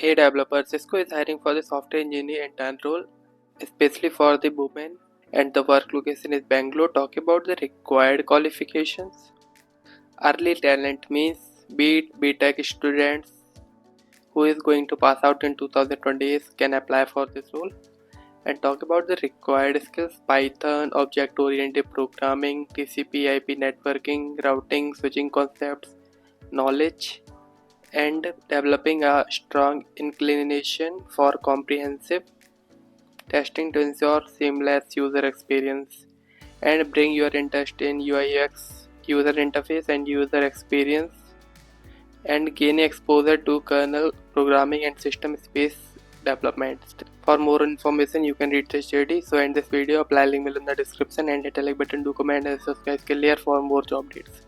Hey developers, Cisco is hiring for the software engineer intern role, especially for the women, and the work location is Bangalore. Talk about the required qualifications. Early talent means B.Tech students who is going to pass out in 2028 can apply for this role. And talk about the required skills: Python, object-oriented programming, TCP/IP networking, routing, switching concepts, knowledge, and developing a strong inclination for comprehensive testing to ensure seamless user experience, and bring your interest in UI/UX, user interface and user experience, and gain exposure to kernel programming and system space development. For more information you can read the JD. So in this video apply link below in the description and hit the like button to comment and subscribe skill layer for more job dates.